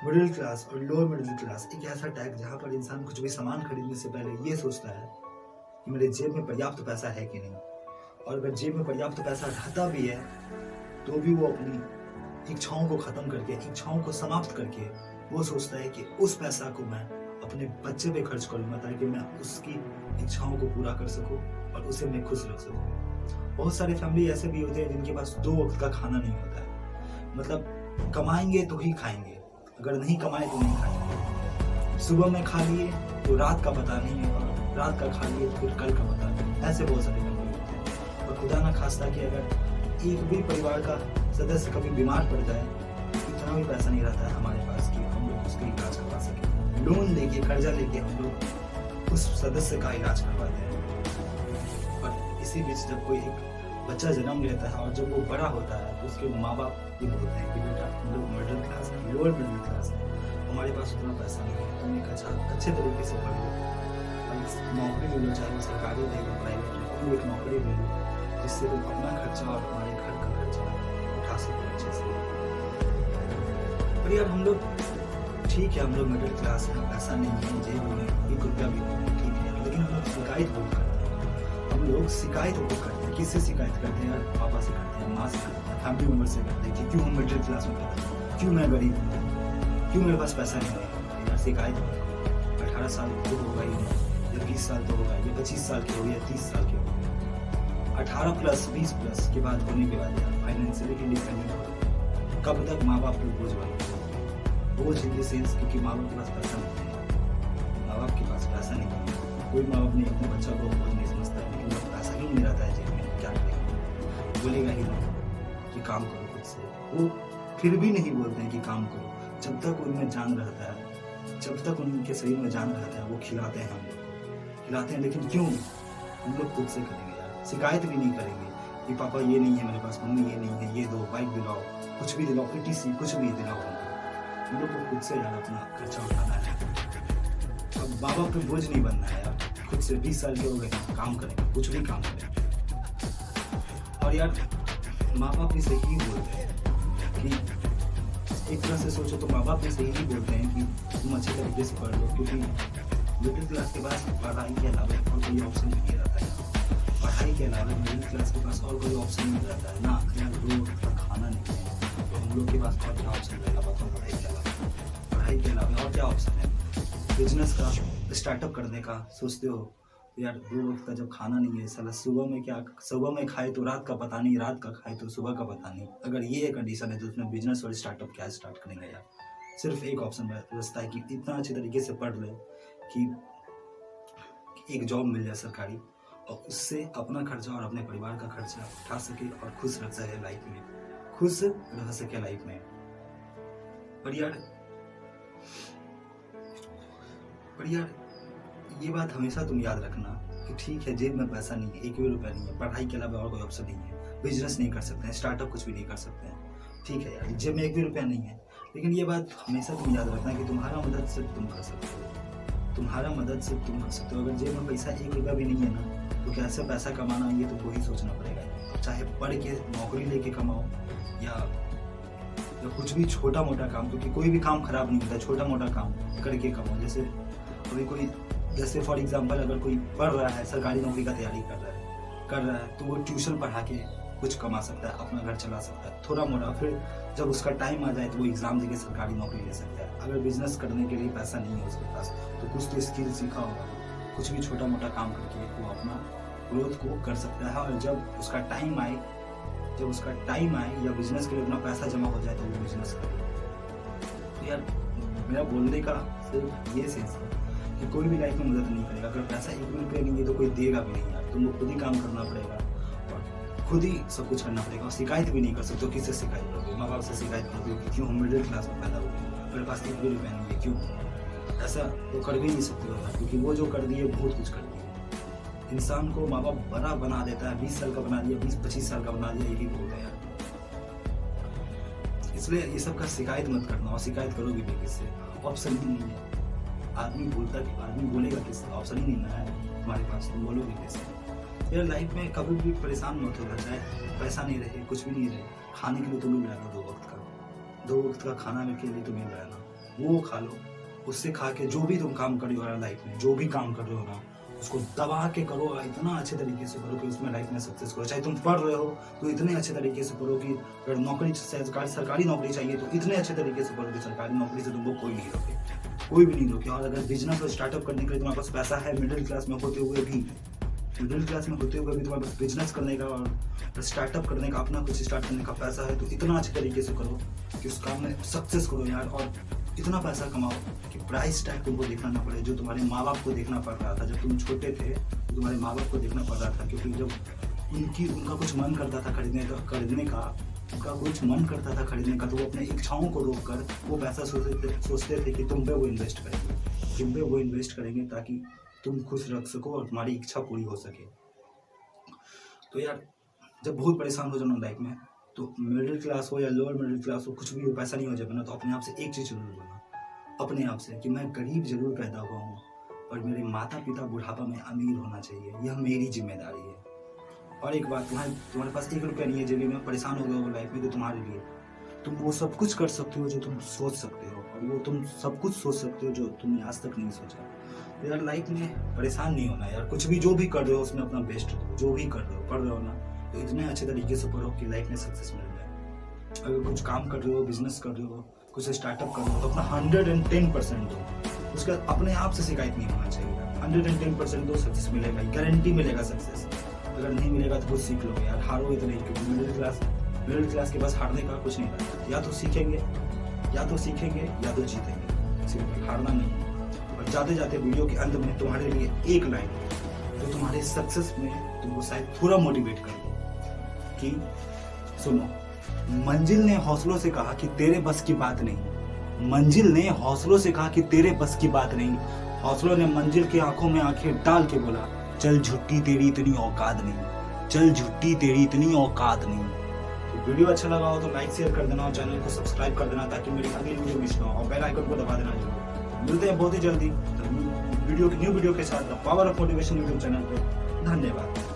Middle class और lower middle class एक ऐसा टैग जहाँ पर इंसान कुछ भी सामान खरीदने से पहले ये सोचता है कि मेरे जेब में पर्याप्त पैसा है कि नहीं, और अगर जेब में पर्याप्त पैसा रहता भी है तो भी वो अपनी इच्छाओं को खत्म करके, इच्छाओं को समाप्त करके वो सोचता है कि उस पैसा को मैं अपने बच्चे पे खर्च करूंगा ताकि मैं उसकी इच्छाओं को पूरा कर सकूं और उसे मैं खुश रख सकूं। बहुत सारी फैमिली ऐसे भी होते हैं जिनके पास 2 वक्त का खाना नहीं होता है, मतलब कमाएंगे तो ही खाएंगे, अगर नहीं कमाए तो नहीं खाएंगे। सुबह में खा लिए तो रात का पता नहीं है, और रात का खा लिए तो फिर कल का पता नहीं। ऐसे बहुत सारे फैमिली होते हैं। और खुदा ना खास्ता कि अगर एक भी परिवार का सदस्य कभी बीमार पड़ जाए, इतना भी पैसा नहीं रहता है हमारे पास कि हम लोग उसका इलाज करवा सकें। लोन लेके, कर्जा लेके हम लोग उस सदस्य का इलाज करवाते हैं। और इसी बीच जब कोई एक बच्चा जन्म लेता है और जब वो बड़ा होता है तो उसके माँ बाप भी बोलते हैं कि बेटा हम लोग मिडिल क्लास है, लोअर मिडिल क्लास है, हमारे पास उतना पैसा नहीं है, तुम एक अच्छे तरीके से पढ़ लो, नौकरी ले लो, चाहे वो सरकारी ले लो, प्राइवेट ले लो, एक नौकरी ले लो जिससे तुम अपना खर्चा और हमारे घर का खर्चा उठा सको अच्छे से। पर यार हम लोग ठीक है, हम लोग मिडिल क्लास है, पैसा नहीं है, जेब में 1 रुपया भी नहीं है, ठीक है, लेकिन हम लोग शिकायत बहुत करते हैं। हम लोग शिकायत बहुत करते हैं। किससे शिकायत करते हैं यार? पापा से करते हैं, माँ से करते हैं, फैमिली मेम्बर से करते हैं कि क्यों हम मिडिल क्लास में पैदा हुए, क्यों मैं गरीब हूँ, क्यों मेरे पास पैसा नहीं है। यार शिकायत 18 साल तो होगा ही, या 20 साल तो होगा, या 25 साल के हो या 30 साल के हो, 18 प्लस 20 प्लस के बाद होने के बाद यार फाइनेंशियली इंडिपेंडेंट हो। कब तक माँ बाप पे बोझ बने? बोझ इन द सेंस क्योंकि माँ बाप के पास पैसा नहीं है, माँ बाप के पास पैसा नहीं है। कोई माँ बाप ने अपने बच्चा को बोझ नहीं समझता है, लेकिन जब पैसा ही नहीं रहता है जेब में क्या करेगा? बोलेगा ही नहीं कि काम करो खुद से। वो फिर भी नहीं बोलते हैं कि काम करो, जब तक उनमें जान रहता है, जब तक उनके शरीर में जान रहता है वो खिलाते हैं, हम लोग को खिलाते हैं। लेकिन क्यों? हम लोग खुद से करेंगे यार, शिकायत भी नहीं करेंगे कि पापा ये नहीं है मेरे पास, मम्मी ये नहीं है, ये दो, बाइक दिलाओ, कुछ भी दिलाओ, PTC कुछ भी दिलाओ। हम लोग को खुद से यार अपना खर्चा उठाना है। अब माँ बाप पे बोझ नहीं बनना है यार, खुद से 20 साल के हो गए, काम करेंगे, कुछ भी काम करेंगे। और यार माँ बाप भी सही बोलते हैं कि एक तरह से सोचो तो माँ बाप भी सही ही बोलते हैं कि तुम अच्छे तरीके से पढ़ लो, क्योंकि मिडिल क्लास के पास पढ़ाई के अलावा और कोई ऑप्शन नहीं रहता है। पढ़ाई के अलावा मिडिल क्लास के पास और कोई ऑप्शन नहीं रहता है ना। यार 2 वक्त का खाना नहीं है तो हम लोग के पास और क्या ऑप्शन रहेगा बताओ? पढ़ाई के अलावा, पढ़ाई के अलावा और क्या ऑप्शन है? बिजनेस का, स्टार्टअप करने का सोचते हो यार, 2 वक्त का जब खाना नहीं है, साला सुबह में खाए तो रात का पता नहीं, रात का खाए तो सुबह का पता नहीं। अगर ये कंडीशन है तो उसमें बिजनेस और स्टार्टअप क्या स्टार्ट करेंगे यार? सिर्फ एक ऑप्शन बचता है कि इतना अच्छे तरीके से पढ़ ले कि एक जॉब मिल जाए सरकारी, और उससे अपना खर्चा और अपने परिवार का खर्चा उठा सके और खुश रह सके लाइफ में, खुश रह सके लाइफ में। पर यार ये बात हमेशा तुम याद रखना कि ठीक है, जेब में पैसा नहीं है, 1 भी रुपया नहीं है, पढ़ाई के अलावा और कोई ऑप्शन नहीं है, बिजनेस नहीं कर सकते हैं, स्टार्टअप कुछ भी नहीं कर सकते हैं, ठीक है यार, जेब में 1 भी रुपया नहीं है, लेकिन ये बात हमेशा तुम याद रखना कि तुम्हारा मदद सिर्फ तुम कर सकते हो, तुम्हारा मदद सिर्फ तुम कर सकते हो। अगर जेब में पैसा 1 रुपया भी नहीं है ना, तो कैसे पैसा कमाना ये तुमको ही सोचना पड़ेगा। चाहे पढ़ के नौकरी लेके कमाओ या कुछ भी छोटा मोटा काम, क्योंकि कोई भी काम खराब नहीं होता, छोटा मोटा काम करके कमाओ। जैसे अभी कोई, जैसे फॉर एग्जांपल अगर कोई पढ़ रहा है, सरकारी नौकरी का तैयारी कर रहा है तो वो ट्यूशन पढ़ा के कुछ कमा सकता है, अपना घर चला सकता है थोड़ा मोटा। फिर जब उसका टाइम आ जाए तो वो एग्जाम देके सरकारी नौकरी ले सकता है। अगर बिजनेस करने के लिए पैसा नहीं है उसके पास तो कुछ तो स्किल सीखा होगा, कुछ भी छोटा मोटा काम करके वो अपना ग्रोथ को कर सकता है। और जब उसका टाइम आए या बिजनेस के लिए अपना पैसा जमा हो जाए तो वो बिजनेस करे। तो यार मेरा बोलने का सिर्फ ये सेंस है कि कोई भी लाइफ में मदद नहीं करेगा। अगर पैसा 1 रुपया नहीं है तो कोई देगा भी नहीं यार, तुमको खुद ही काम करना पड़ेगा और खुद ही सब कुछ करना पड़ेगा। और शिकायत भी नहीं कर सकते हो। किससे शिकायत करोगे? माँ बाप से शिकायत करोगे कि क्यों हम मिडिल क्लास में पैदा हुए, मेरे पास 1 भी रुपया नहीं है, क्यों? ऐसा तो कर भी नहीं सकते हो यार, क्योंकि वो जो कर दिए बहुत कुछ कर दिए। इंसान को माँ बाप बड़ा बना देता है, 20 साल का बना दिया, 20-25 साल का बना दिया, यही बोलते हैं यार। इसलिए ये सब का शिकायत मत करना, और शिकायत करोगे भी किससे? ऑप्शन ही नहीं है। आदमी बोलेगा किससे? ऑप्शन ही नहीं है तुम्हारे पास, तुम बोलोगे कैसे? यार लाइफ में कभी भी परेशान मत होगा, चाहे पैसा नहीं रहे, कुछ भी नहीं रहे, खाने के लिए तो मिल रहा है 2 वक्त का खाना के लिए तो मिल रहा है ना। वो खा लो। उससे खा के जो भी तुम काम कर रहे हो लाइफ में, जो भी काम कर रहे हो ना, उसको दबा के करो, इतना अच्छे तरीके से करो कि उसमें लाइफ में सक्सेस करो। चाहे तुम पढ़ रहे हो तो इतने अच्छे तरीके से पढ़ो कि अगर नौकरी सरकारी नौकरी चाहिए तो इतने अच्छे तरीके से पढ़ो कि सरकारी नौकरी से तुमको कोई नहीं रोके, कोई भी नहीं रोके। और अगर बिजनेस और स्टार्टअप करने के लिए तुम्हारे पास पैसा है, मिडिल क्लास में होते हुए भी तुम्हारे पास बिजनेस करने का और स्टार्टअप करने का, अपना कुछ स्टार्ट करने का पैसा है, तो इतना अच्छे तरीके से करो कि उस काम में सक्सेस करो यार। और इतना पैसा कमाओ कि प्राइस टैग तुमको देखना ना पड़े, जो तुम्हारे माँ बाप को देखना पड़ रहा था जब तुम छोटे थे, तो तुम्हारे माँ बाप को देखना पड़ रहा था। क्योंकि जब उनका कुछ मन करता था खरीदने का, तो वो अपने इच्छाओं को रोक कर वो पैसा सोचते थे कि तुम पे वो इन्वेस्ट करेंगे ताकि तुम खुश रख सको और तुम्हारी इच्छा पूरी हो सके। तो यार जब बहुत परेशान हो जाना लाइफ में, तो मिडिल क्लास हो या लोअर मिडिल क्लास हो, कुछ भी हो, पैसा नहीं हो जाएगा ना, तो अपने आप से एक चीज़ जरूर बोलना, अपने आप से, कि मैं गरीब जरूर पैदा हुआ हूँ और मेरे माता पिता बुढ़ापा में अमीर होना चाहिए, यह मेरी जिम्मेदारी है। और एक बात, तुम्हारे पास 1 रुपया नहीं है जेबी में, परेशान हो गए हो लाइफ में, तो तुम्हारे लिए तुम वो सब कुछ कर सकते हो जो तुम सोच सकते हो, और वो तुम सब कुछ सोच सकते हो जो तुमने आज तक नहीं सोचा। तो यार लाइफ में परेशान नहीं होना यार, कुछ भी जो भी कर रहे हो उसमें अपना बेस्ट दो, जो भी कर रहे हो, पढ़ रहे हो ना, तो इतने अच्छे तरीके से पढ़ो कि लाइफ में सक्सेस मिल जाए। अगर कुछ काम कर रहे हो, बिजनेस कर रहे हो, कुछ स्टार्टअप कर रहे हो, तो अपना 110% दो, उसका अपने आप से शिकायत नहीं होना चाहिए। 110% दो, सक्सेस मिलेगा, गारंटी मिलेगा सक्सेस। अगर नहीं मिलेगा तो कुछ सीख लो यार, हारो इतने, क्योंकि मिडिल क्लास के पास हारने का कुछ नहीं रहता, या तो सीखेंगे या तो जीतेंगे, सिर्फ हारना नहीं। और जाते जाते वीडियो के अंत में तुम्हारे लिए एक लाइन तो तुम्हारे सक्सेस में तुमको शायद थोड़ा मोटिवेट कर दो कि सुनो, मंजिल ने हौसलों से कहा कि तेरे बस की बात नहीं, मंजिल ने हौसलों से कहा कि तेरे बस की बात नहीं, हौसलों ने मंजिल की आंखों में आंखें डाल के बोला, चल झुट्टी तेरी इतनी औकात नहीं, चल झुट्टी तेरी इतनी औकात नहीं। तो वीडियो अच्छा लगा हो तो लाइक शेयर कर देना और चैनल को सब्सक्राइब कर देना ताकि मेरी अगली वीडियो मिस ना हो, और बेल आइकन को दबा देना जरूर। मिलते हैं बहुत ही जल्दी न्यू वीडियो के साथ power of motivation YouTube channel पे। धन्यवाद।